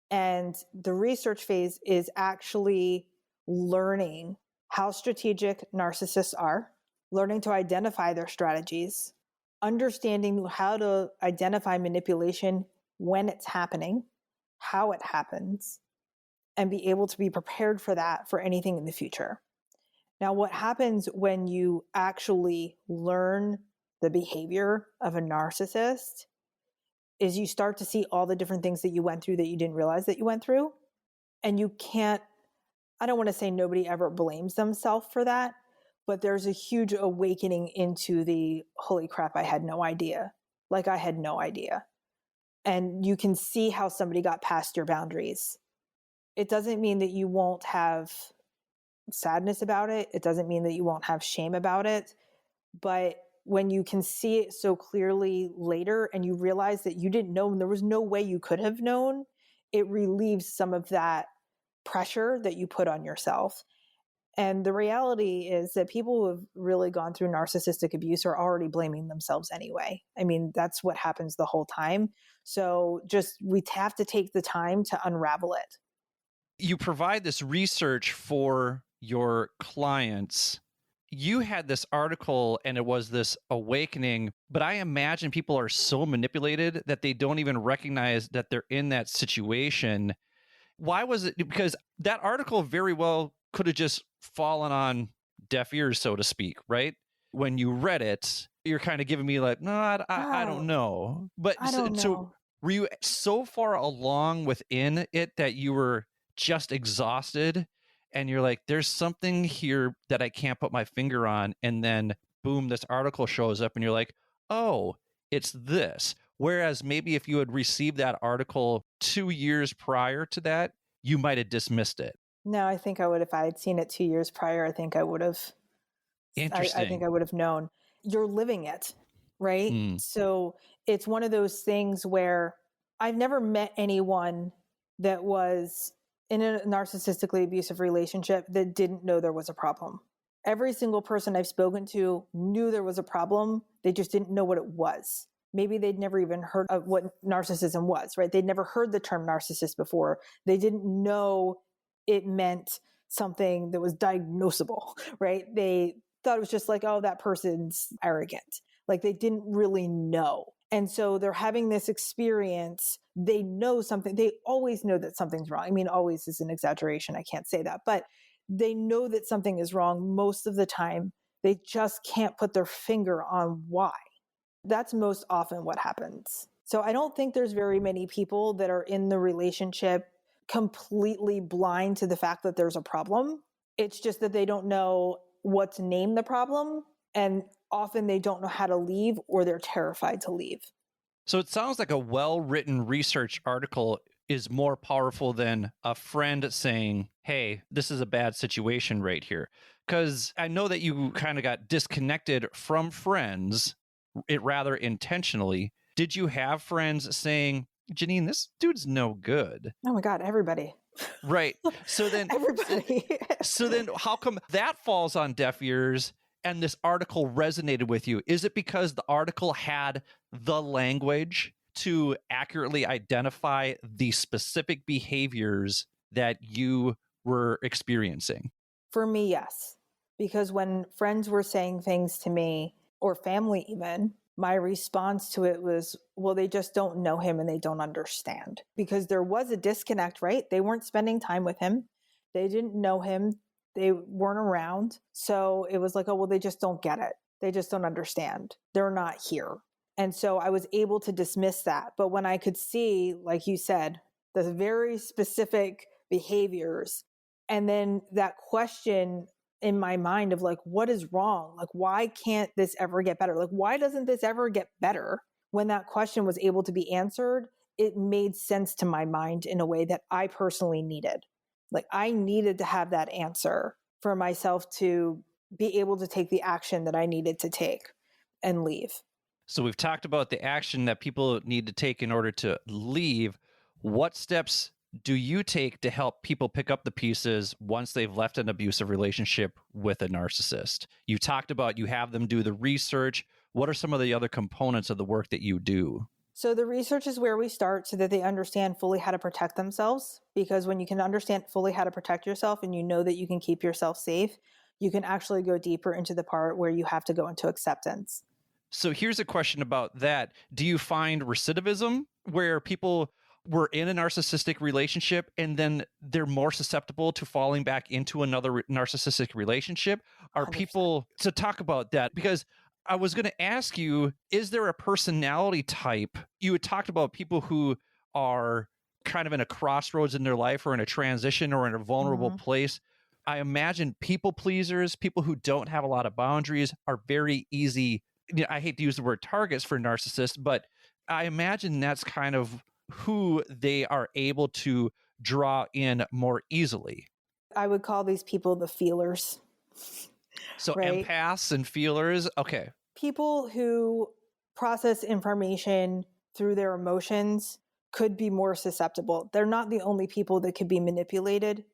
And the research phase is actually learning how strategic narcissists are, learning to identify their strategies, understanding how to identify manipulation when it's happening, how it happens, and be able to be prepared for that for anything in the future. Now, what happens when you actually learn the behavior of a narcissist is you start to see all the different things that you went through that you didn't realize that you went through. And you can't, I don't want to say nobody ever blames themselves for that, but there's a huge awakening into the, holy crap, I had no idea. Like I had no idea. And you can see how somebody got past your boundaries. It doesn't mean that you won't have sadness about it. It doesn't mean that you won't have shame about it. But when you can see it so clearly later and you realize that you didn't know and there was no way you could have known, it relieves some of that pressure that you put on yourself. And the reality is that people who have really gone through narcissistic abuse are already blaming themselves anyway. I mean, that's what happens the whole time. So we have to take the time to unravel it. You provide this research for your clients. You had this article and it was this awakening, but I imagine people are so manipulated that they don't even recognize that they're in that situation. Why was it? Because that article very well could have just fallen on deaf ears, so to speak, right? when you read it, you're kind of giving me like, no, I don't Oh, know. But I don't so know. were you so far along within it that you were just exhausted and you're like, there's something here that I can't put my finger on. And then boom, this article shows up and you're like, oh, it's this. Whereas maybe if you had received that article 2 years prior to that, you might have dismissed it. No, I think I would, if I had seen it 2 years prior, I think I would have, I think Interesting. I would have known. You're living it, right? Hmm. So it's one of those things where I've never met anyone that was in a narcissistically abusive relationship that didn't know there was a problem. Every single person I've spoken to knew there was a problem. They just didn't know what it was. Maybe they'd never even heard of what narcissism was, right? They'd never heard the term narcissist before. They didn't know it meant something that was diagnosable, right? They thought it was just like, oh, that person's arrogant. Like they didn't really know. And so they're having this experience. They know something. They always know that something's wrong. I mean, always is an exaggeration. I can't say that, but they know that something is wrong most of the time. They just can't put their finger on why. That's most often what happens. So I don't think there's very many people that are in the relationship completely blind to the fact that there's a problem. It's just that they don't know what to name the problem. And often they don't know how to leave or they're terrified to leave. So it sounds like a well-written research article is more powerful than a friend saying, hey, this is a bad situation right here. Because I know that you kind of got disconnected from friends, it rather intentionally. Did you have friends saying, Jeanine, this dude's no good? Oh my God, everybody. Right. So then, everybody. so then how come that falls on deaf ears and this article resonated with you? Is it because the article had the language to accurately identify the specific behaviors that you were experiencing? For me, yes. Because when friends were saying things to me, or family even, my response to it was, well, they just don't know him and they don't understand. Because there was a disconnect, right? They weren't spending time with him. They didn't know him. They weren't around. So it was like, oh, well, they just don't get it. They just don't understand. They're not here. And so I was able to dismiss that. But when I could see, like you said, the very specific behaviors, and then that question in my mind of like, what is wrong? Like, why can't this ever get better? Like, why doesn't this ever get better? When that question was able to be answered, it made sense to my mind in a way that I personally needed. Like, I needed to have that answer for myself to be able to take the action that I needed to take and leave. So we've talked about the action that people need to take in order to leave. What steps do you take to help people pick up the pieces once they've left an abusive relationship with a narcissist? You talked about you have them do the research. What are some of the other components of the work that you do? So the research is where we start so that they understand fully how to protect themselves. Because when you can understand fully how to protect yourself and you know that you can keep yourself safe, you can actually go deeper into the part where you have to go into acceptance. So here's a question about that. Do you find recidivism where people were in a narcissistic relationship and then they're more susceptible to falling back into another narcissistic relationship? Are 100%. people, to talk about that, because I was going to ask you, is there a personality type? You had talked about people who are kind of in a crossroads in their life or in a transition or in a vulnerable place. I imagine people pleasers, people who don't have a lot of boundaries, are very easy. I hate to use the word targets for narcissists, but I imagine that's kind of who they are able to draw in more easily. I would call these people the feelers. So right? Empaths and feelers. Okay. People who process information through their emotions could be more susceptible. They're not the only people that could be manipulated.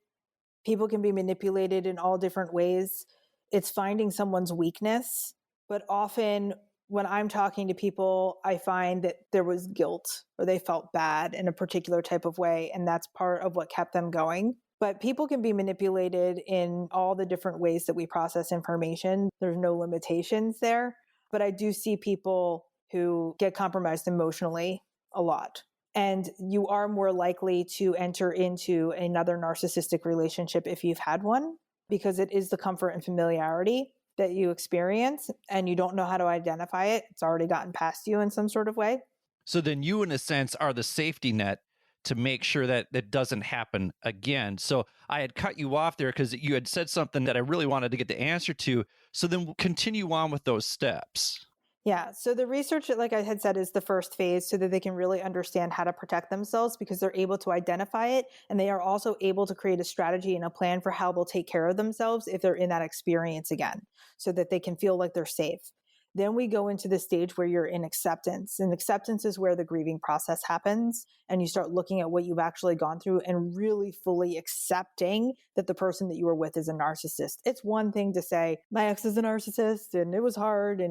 People can be manipulated in all different ways. It's finding someone's weakness. But often when I'm talking to people, I find that there was guilt or they felt bad in a particular type of way. And that's part of what kept them going. But people can be manipulated in all the different ways that we process information. There's no limitations there. But I do see people who get compromised emotionally a lot. And you are more likely to enter into another narcissistic relationship if you've had one, because it is the comfort and familiarity. that you experience and you don't know how to identify it, it's already gotten past you in some sort of way. So then you, in a sense, are the safety net to make sure that that doesn't happen again. So I had cut you off there because you had said something that I really wanted to get the answer to. So then we'll continue on with those steps. Yeah. So the research, like I had said, is the first phase so that they can really understand how to protect themselves because they're able to identify it. And they are also able to create a strategy and a plan for how they'll take care of themselves if they're in that experience again, so that they can feel like they're safe. Then we go into the stage where you're in acceptance. And acceptance is where the grieving process happens. And you start looking at what you've actually gone through and really fully accepting that the person that you were with is a narcissist. It's one thing to say, my ex is a narcissist and it was hard.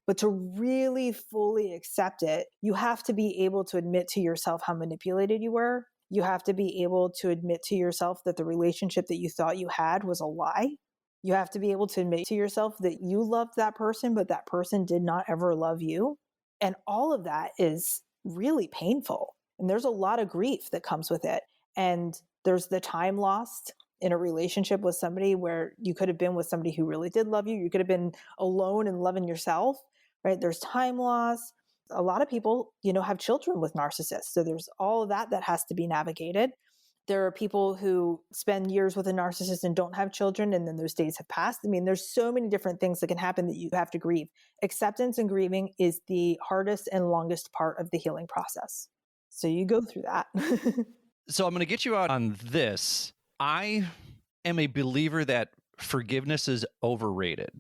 But to really fully accept it, you have to be able to admit to yourself how manipulated you were. You have to be able to admit to yourself that the relationship that you thought you had was a lie. You have to be able to admit to yourself that you loved that person, but that person did not ever love you. And all of that is really painful. And there's a lot of grief that comes with it. And there's the time lost in a relationship with somebody where you could have been with somebody who really did love you. You could have been alone and loving yourself, right? There's time loss. A lot of people, have children with narcissists. So there's all of that has to be navigated. There are people who spend years with a narcissist and don't have children, and then those days have passed. I mean, there's so many different things that can happen that you have to grieve. Acceptance and grieving is the hardest and longest part of the healing process. So you go through that. So I'm going to get you out on this. I am a believer that forgiveness is overrated.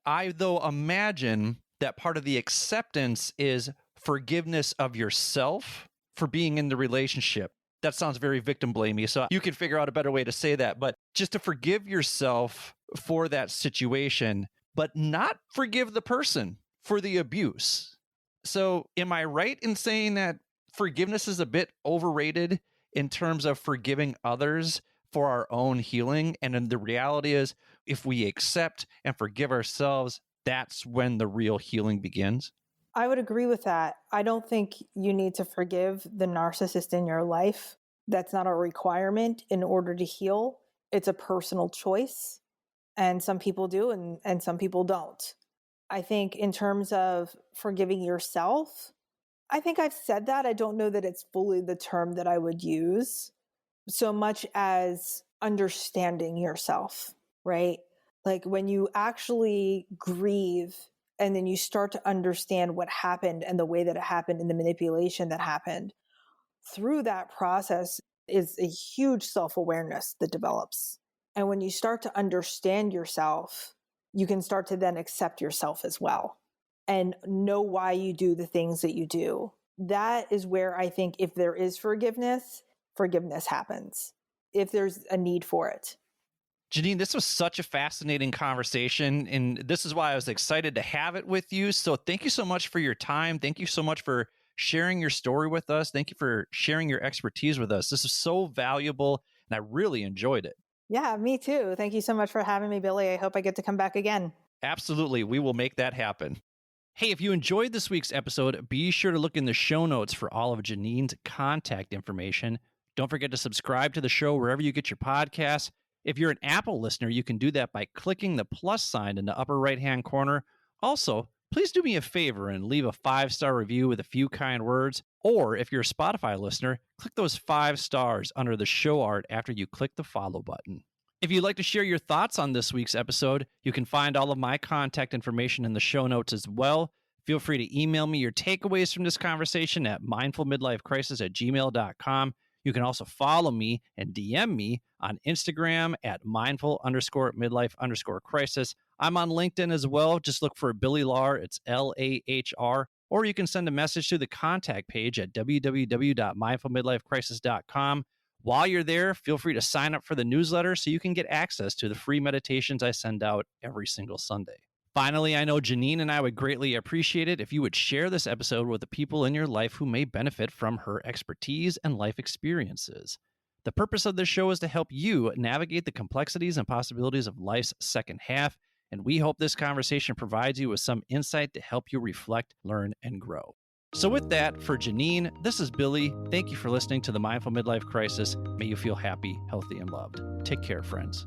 I, though, imagine that part of the acceptance is forgiveness of yourself for being in the relationship. That sounds very victim blamey, so you can figure out a better way to say that. But just to forgive yourself for that situation, but not forgive the person for the abuse. So am I right in saying that forgiveness is a bit overrated in terms of forgiving others for our own healing? And then the reality is, if we accept and forgive ourselves, that's when the real healing begins. I would agree with that. I don't think you need to forgive the narcissist in your life. That's not a requirement in order to heal. It's a personal choice. And some people do and some people don't. I think in terms of forgiving yourself, I think I've said that. I don't know that it's fully the term that I would use so much as understanding yourself, right? Like when you actually grieve and then you start to understand what happened and the way that it happened and the manipulation that happened, through that process is a huge self-awareness that develops. And when you start to understand yourself, you can start to then accept yourself as well and know why you do the things that you do. That is where I think if there is forgiveness happens, if there's a need for it. Jeanine, this was such a fascinating conversation, and this is why I was excited to have it with you. So thank you so much for your time. Thank you so much for sharing your story with us. Thank you for sharing your expertise with us. This is so valuable, and I really enjoyed it. Yeah, me too. Thank you so much for having me, Billy. I hope I get to come back again. Absolutely. We will make that happen. Hey, if you enjoyed this week's episode, be sure to look in the show notes for all of Janine's contact information. Don't forget to subscribe to the show wherever you get your podcasts. If you're an Apple listener, you can do that by clicking the plus sign in the upper right-hand corner. Also, please do me a favor and leave a 5-star review with a few kind words. Or if you're a Spotify listener, click those 5 stars under the show art after you click the follow button. If you'd like to share your thoughts on this week's episode, you can find all of my contact information in the show notes as well. Feel free to email me your takeaways from this conversation at mindfulmidlifecrisis@gmail.com. You can also follow me and DM me on Instagram at mindful_midlife_crisis. I'm on LinkedIn as well. Just look for Billy Lahr. It's LAHR. Or you can send a message to the contact page at www.mindfulmidlifecrisis.com. While you're there, feel free to sign up for the newsletter so you can get access to the free meditations I send out every single Sunday. Finally, I know Jeanine and I would greatly appreciate it if you would share this episode with the people in your life who may benefit from her expertise and life experiences. The purpose of this show is to help you navigate the complexities and possibilities of life's second half, and we hope this conversation provides you with some insight to help you reflect, learn, and grow. So with that, for Jeanine, this is Billy. Thank you for listening to the Mindful Midlife Crisis. May you feel happy, healthy, and loved. Take care, friends.